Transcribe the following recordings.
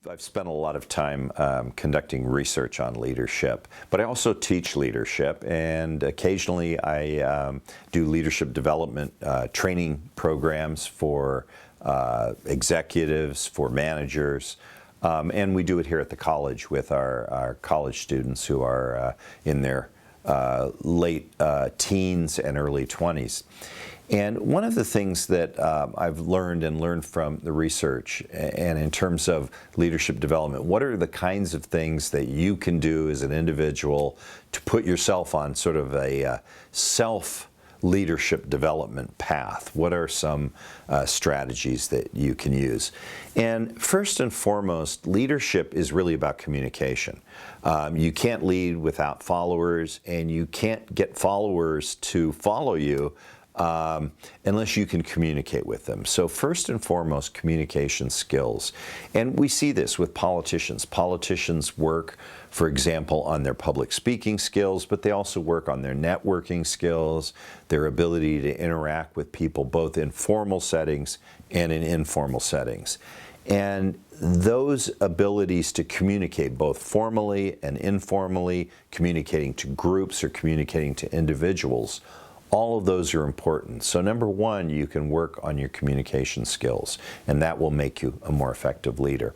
I've spent a lot of time conducting research on leadership, but I also teach leadership, and occasionally I do leadership development training programs for executives, for managers, and we do it here at the college with our college students who are in their late teens and early 20s. And one of the things that I've learned from the research, and in terms of leadership development, what are the kinds of things that you can do as an individual to put yourself on sort of a self-leadership development path? What are some strategies that you can use? And first and foremost, leadership is really about communication. You can't lead without followers, and you can't get followers to follow you unless you can communicate with them. So first and foremost, communication skills. And we see this with politicians. Politicians work, for example, on their public speaking skills, but they also work on their networking skills, their ability to interact with people both in formal settings and in informal settings. And those abilities to communicate both formally and informally, communicating to groups or communicating to individuals, all of those are important. So number one, you can work on your communication skills, and that will make you a more effective leader.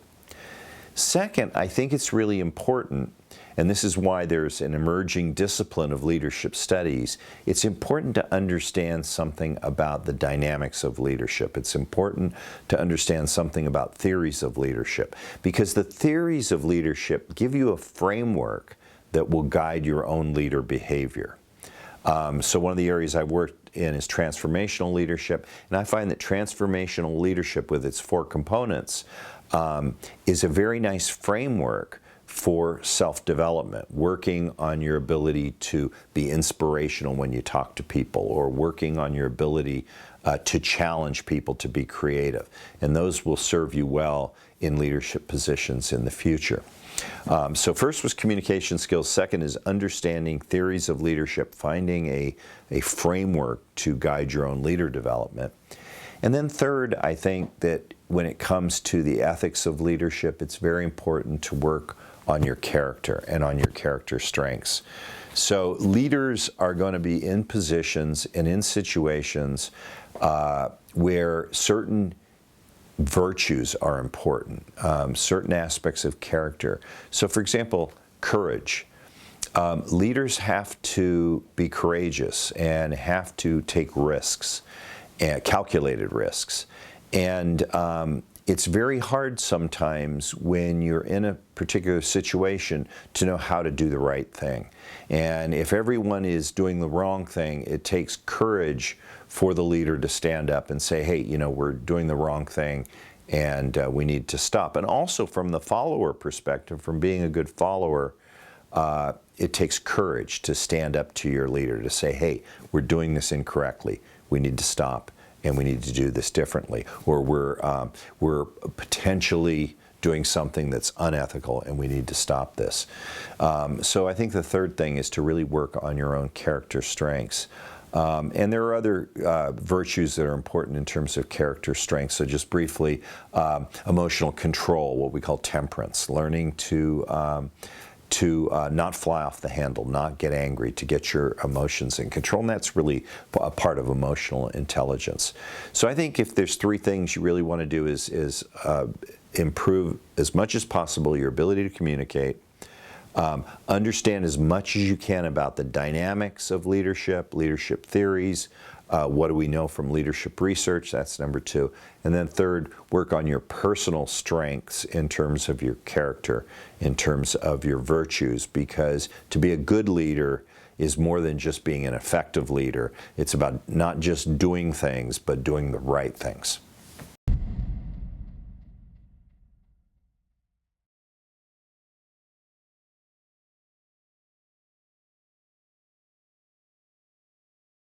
Second, I think it's really important, and this is why there's an emerging discipline of leadership studies, it's important to understand something about the dynamics of leadership. It's important to understand something about theories of leadership, because the theories of leadership give you a framework that will guide your own leader behavior. So one of the areas I worked in is transformational leadership, and I find that transformational leadership with its four components is a very nice framework for self-development, working on your ability to be inspirational when you talk to people, or working on your ability to challenge people to be creative. And those will serve you well in leadership positions in the future. So first was communication skills. Second is understanding theories of leadership, finding a framework to guide your own leader development. And then third, I think that when it comes to the ethics of leadership, it's very important to work on your character and on your character strengths. So leaders are going to be in positions and in situations where certain virtues are important, certain aspects of character. So for example, courage. Leaders have to be courageous and have to take risks, calculated risks. And it's very hard sometimes when you're in a particular situation to know how to do the right thing. And if everyone is doing the wrong thing, it takes courage for the leader to stand up and say, hey, you know, we're doing the wrong thing and we need to stop. And also from the follower perspective, from being a good follower, it takes courage to stand up to your leader to say, hey, we're doing this incorrectly. We need to stop and we need to do this differently. Or we're potentially doing something that's unethical and we need to stop this. So I think the third thing is to really work on your own character strengths. And there are other virtues that are important in terms of character strengths. So just briefly, emotional control, what we call temperance, learning to not fly off the handle, not get angry, to get your emotions in control. And that's really a part of emotional intelligence. So I think if there's three things you really want to do is improve as much as possible your ability to communicate, understand as much as you can about the dynamics of leadership, leadership theories, what do we know from leadership research, that's number two. And then third, work on your personal strengths in terms of your character, in terms of your virtues, because to be a good leader is more than just being an effective leader. It's about not just doing things, but doing the right things.